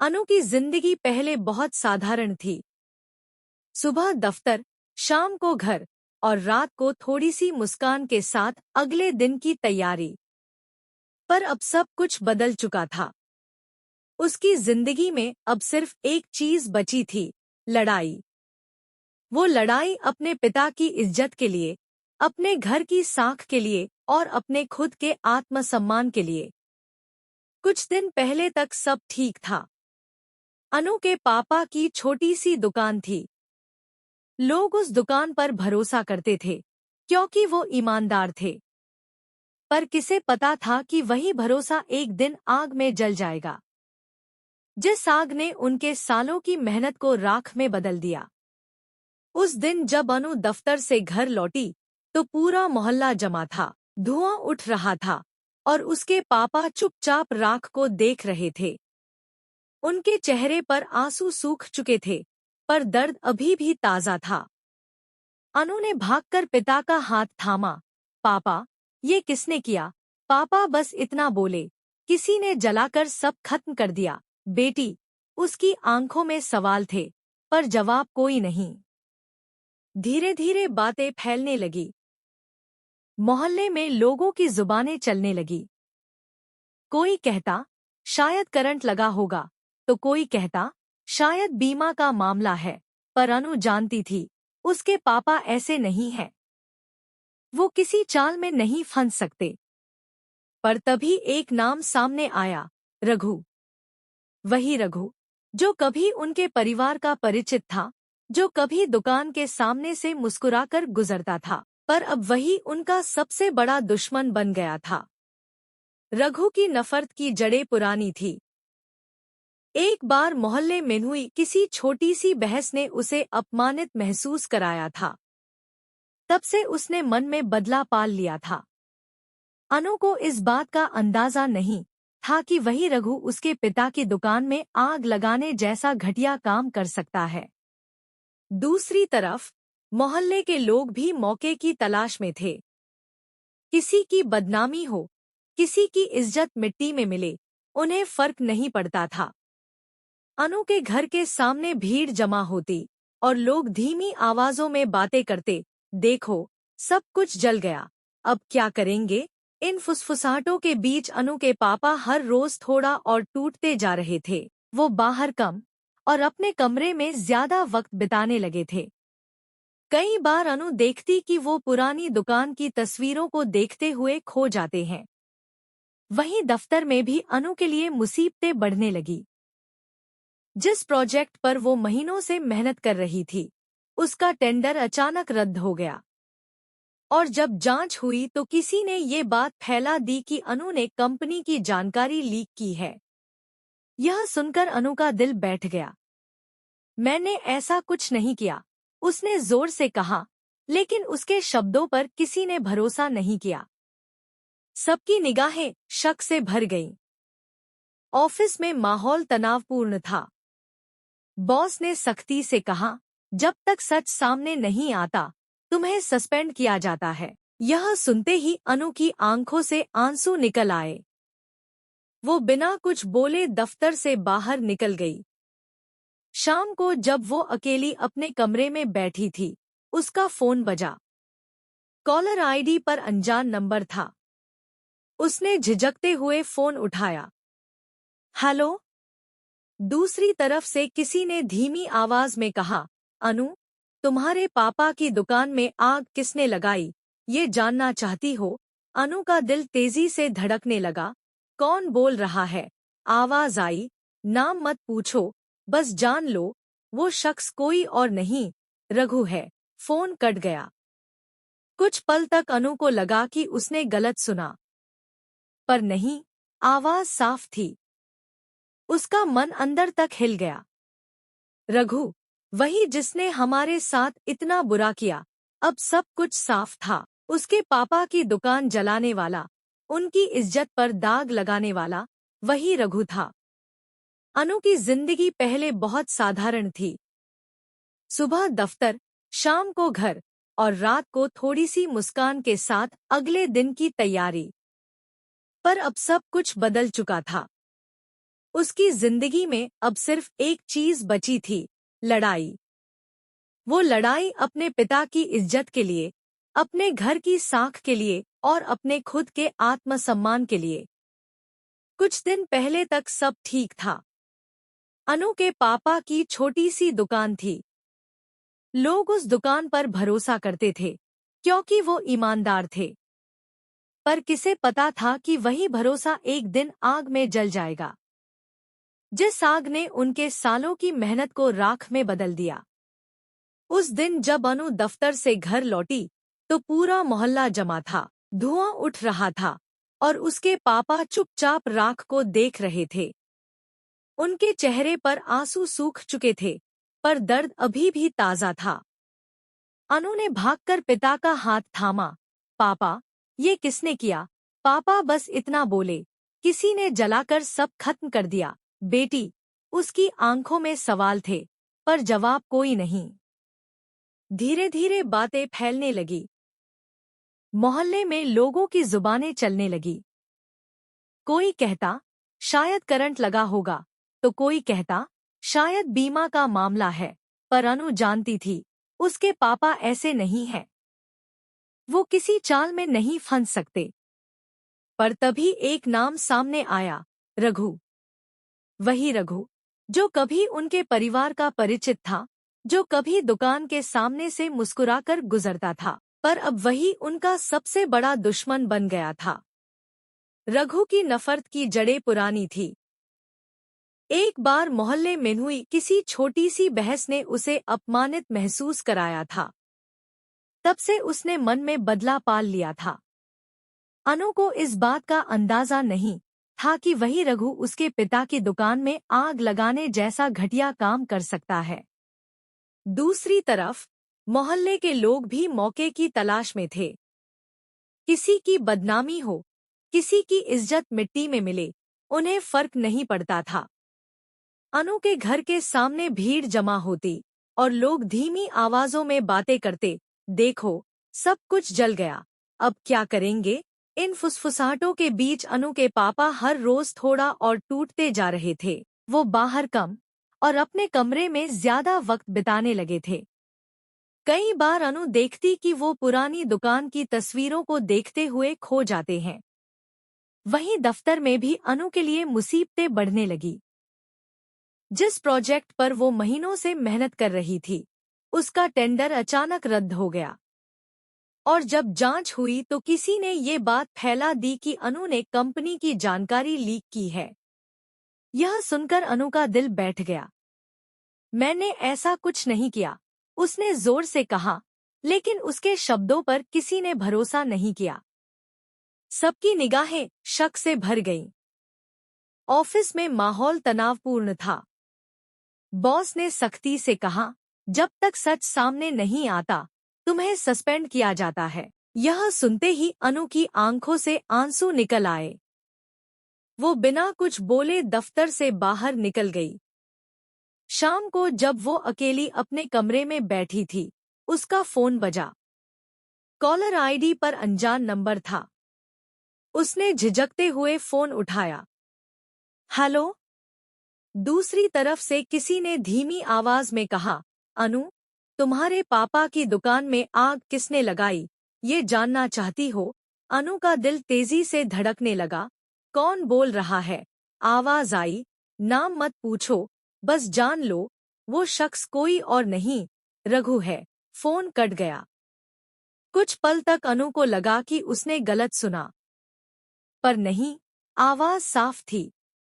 अनु की जिंदगी पहले बहुत साधारण थी। सुबह दफ्तर, शाम को घर और रात को थोड़ी सी मुस्कान के साथ अगले दिन की तैयारी। पर अब सब कुछ बदल चुका था। उसकी जिंदगी में अब सिर्फ एक चीज बची थी, लड़ाई। वो लड़ाई अपने पिता की इज्जत के लिए, अपने घर की साख के लिए और अपने खुद के आत्मसम्मान के लिए। कुछ दिन पहले तक सब ठीक था। अनु के पापा की छोटी सी दुकान थी। लोग उस दुकान पर भरोसा करते थे क्योंकि वो ईमानदार थे। पर किसे पता था कि वही भरोसा एक दिन आग में जल जाएगा, जिस आग ने उनके सालों की मेहनत को राख में बदल दिया। उस दिन जब अनु दफ्तर से घर लौटी तो पूरा मोहल्ला जमा था, धुआं उठ रहा था और उसके पापा चुपचाप राख को देख रहे थे। उनके चेहरे पर आंसू सूख चुके थे, पर दर्द अभी भी ताजा था। अनु ने भागकर पिता का हाथ थामा। पापा, ये किसने किया? पापा बस इतना बोले, किसी ने जलाकर सब खत्म कर दिया। बेटी, उसकी आंखों में सवाल थे, पर जवाब कोई नहीं। धीरे धीरे बातें फैलने लगी। मोहल्ले में लोगों की जुबानें चलने लगी। कोई कहता, शायद करंट लगा होगा, तो कोई कहता, शायद बीमा का मामला है। पर अनु जानती थी, उसके पापा ऐसे नहीं हैं। वो किसी चाल में नहीं फंस सकते। पर तभी एक नाम सामने आया, रघु। वही रघु जो कभी उनके परिवार का परिचित था, जो कभी दुकान के सामने से मुस्कुराकर गुजरता था, पर अब वही उनका सबसे बड़ा दुश्मन बन गया था। रघु की नफरत की जड़ें पुरानी थी। एक बार मोहल्ले में हुई किसी छोटी सी बहस ने उसे अपमानित महसूस कराया था। तब से उसने मन में बदला पाल लिया था। अनु को इस बात का अंदाजा नहीं था कि वही रघु उसके पिता की दुकान में आग लगाने जैसा घटिया काम कर सकता है। दूसरी तरफ मोहल्ले के लोग भी मौके की तलाश में थे। किसी की बदनामी हो, किसी की इज्जत मिट्टी में मिले, उन्हें फर्क नहीं पड़ता था। अनु के घर के सामने भीड़ जमा होती और लोग धीमी आवाजों में बातें करते, देखो, सब कुछ जल गया, अब क्या करेंगे? इन फुसफुसाहटों के बीच अनु के पापा हर रोज थोड़ा और टूटते जा रहे थे। वो बाहर कम और अपने कमरे में ज्यादा वक्त बिताने लगे थे। कई बार अनु देखती कि वो पुरानी दुकान की तस्वीरों को देखते हुए खो जाते हैं। वहीं दफ्तर में भी अनु के लिए मुसीबतें बढ़ने लगी। जिस प्रोजेक्ट पर वो महीनों से मेहनत कर रही थी, उसका टेंडर अचानक रद्द हो गया। और जब जांच हुई तो किसी ने ये बात फैला दी कि अनु ने कंपनी की जानकारी लीक की है। यह सुनकर अनु का दिल बैठ गया। मैंने ऐसा कुछ नहीं किया, उसने जोर से कहा, लेकिन उसके शब्दों पर किसी ने भरोसा नहीं किया। सबकी निगाहें शक से भर गईं। ऑफिस में माहौल तनावपूर्ण था। बॉस ने सख्ती से कहा, जब तक सच सामने नहीं आता, तुम्हें सस्पेंड किया जाता है। यह सुनते ही अनु की आंखों से आंसू निकल आए। वो बिना कुछ बोले दफ्तर से बाहर निकल गई। शाम को जब वो अकेली अपने कमरे में बैठी थी, उसका फोन बजा। कॉलर आईडी पर अनजान नंबर था। उसने झिझकते हुए फोन उठाया। हेलो? दूसरी तरफ से किसी ने धीमी आवाज में कहा, अनु, तुम्हारे पापा की दुकान में आग किसने लगाई, ये जानना चाहती हो? अनु का दिल तेजी से धड़कने लगा। कौन बोल रहा है? आवाज आई, नाम मत पूछो, बस जान लो, वो शख्स कोई और नहीं, रघु है। फोन कट गया। कुछ पल तक अनु को लगा कि उसने गलत सुना, पर नहीं, आवाज साफ थी। उसका मन अंदर तक हिल गया। रघु, वही जिसने हमारे साथ इतना बुरा किया। अब सब कुछ साफ था। उसके पापा की दुकान जलाने वाला, उनकी इज्जत पर दाग लगाने वाला, वही रघु था। अनु की जिंदगी पहले बहुत साधारण थी। सुबह दफ्तर, शाम को घर और रात को थोड़ी सी मुस्कान के साथ अगले दिन की तैयारी। पर अब सब कुछ बदल चुका था। उसकी जिंदगी में अब सिर्फ एक चीज बची थी, लड़ाई। वो लड़ाई अपने पिता की इज्जत के लिए, अपने घर की साख के लिए और अपने खुद के आत्मसम्मान के लिए। कुछ दिन पहले तक सब ठीक था। अनु के पापा की छोटी सी दुकान थी। लोग उस दुकान पर भरोसा करते थे क्योंकि वो ईमानदार थे। पर किसे पता था कि वही भरोसा एक दिन आग में जल जाएगा, जिस आग ने उनके सालों की मेहनत को राख में बदल दिया। उस दिन जब अनु दफ्तर से घर लौटी तो पूरा मोहल्ला जमा था, धुआं उठ रहा था और उसके पापा चुपचाप राख को देख रहे थे। उनके चेहरे पर आंसू सूख चुके थे, पर दर्द अभी भी ताजा था। अनु ने भागकर पिता का हाथ थामा। पापा, ये किसने किया? पापा बस इतना बोले, किसी ने जलाकर सब खत्म कर दिया। बेटी, उसकी आंखों में सवाल थे, पर जवाब कोई नहीं। धीरे धीरे बातें फैलने लगी। मोहल्ले में लोगों की जुबानें चलने लगी। कोई कहता, शायद करंट लगा होगा, तो कोई कहता, शायद बीमा का मामला है। पर अनु जानती थी, उसके पापा ऐसे नहीं हैं। वो किसी चाल में नहीं फंस सकते। पर तभी एक नाम सामने आया, रघु। वही रघु, जो कभी उनके परिवार का परिचित था, जो कभी दुकान के सामने से मुस्कुराकर गुजरता था, पर अब वही उनका सबसे बड़ा दुश्मन बन गया था। रघु की नफरत की जड़ें पुरानी थी। एक बार मोहल्ले में हुई किसी छोटी सी बहस ने उसे अपमानित महसूस कराया था। तब से उसने मन में बदला पाल लिया था। अनु को इस बात का अंदाजा नहीं था कि वही रघु उसके पिता की दुकान में आग लगाने जैसा घटिया काम कर सकता है। दूसरी तरफ मोहल्ले के लोग भी मौके की तलाश में थे। किसी की बदनामी हो, किसी की इज्जत मिट्टी में मिले, उन्हें फर्क नहीं पड़ता था। अनु के घर के सामने भीड़ जमा होती और लोग धीमी आवाजों में बातें करते, देखो, सब कुछ जल गया, अब क्या करेंगे? इन फुसफुसाहटों के बीच अनु के पापा हर रोज थोड़ा और टूटते जा रहे थे। वो बाहर कम और अपने कमरे में ज्यादा वक्त बिताने लगे थे। कई बार अनु देखती कि वो पुरानी दुकान की तस्वीरों को देखते हुए खो जाते हैं। वहीं दफ्तर में भी अनु के लिए मुसीबतें बढ़ने लगी। जिस प्रोजेक्ट पर वो महीनों से मेहनत कर रही थी, उसका टेंडर अचानक रद्द हो गया। और जब जांच हुई तो किसी ने ये बात फैला दी कि अनु ने कंपनी की जानकारी लीक की है। यह सुनकर अनु का दिल बैठ गया। मैंने ऐसा कुछ नहीं किया, उसने जोर से कहा, लेकिन उसके शब्दों पर किसी ने भरोसा नहीं किया। सबकी निगाहें शक से भर गईं। ऑफिस में माहौल तनावपूर्ण था। बॉस ने सख्ती से कहा, जब तक सच सामने नहीं आता, तुम्हें सस्पेंड किया जाता है। यह सुनते ही अनु की आंखों से आंसू निकल आए। वो बिना कुछ बोले दफ्तर से बाहर निकल गई। शाम को जब वो अकेली अपने कमरे में बैठी थी, उसका फोन बजा। कॉलर आईडी पर अनजान नंबर था। उसने झिझकते हुए फोन उठाया। हेलो? दूसरी तरफ से किसी ने धीमी आवाज में कहा, अनु, तुम्हारे पापा की दुकान में आग किसने लगाई, ये जानना चाहती हो? अनु का दिल तेजी से धड़कने लगा। कौन बोल रहा है? आवाज आई, नाम मत पूछो, बस जान लो, वो शख्स कोई और नहीं, रघु है। फोन कट गया। कुछ पल तक अनु को लगा कि उसने गलत सुना, पर नहीं, आवाज साफ थी।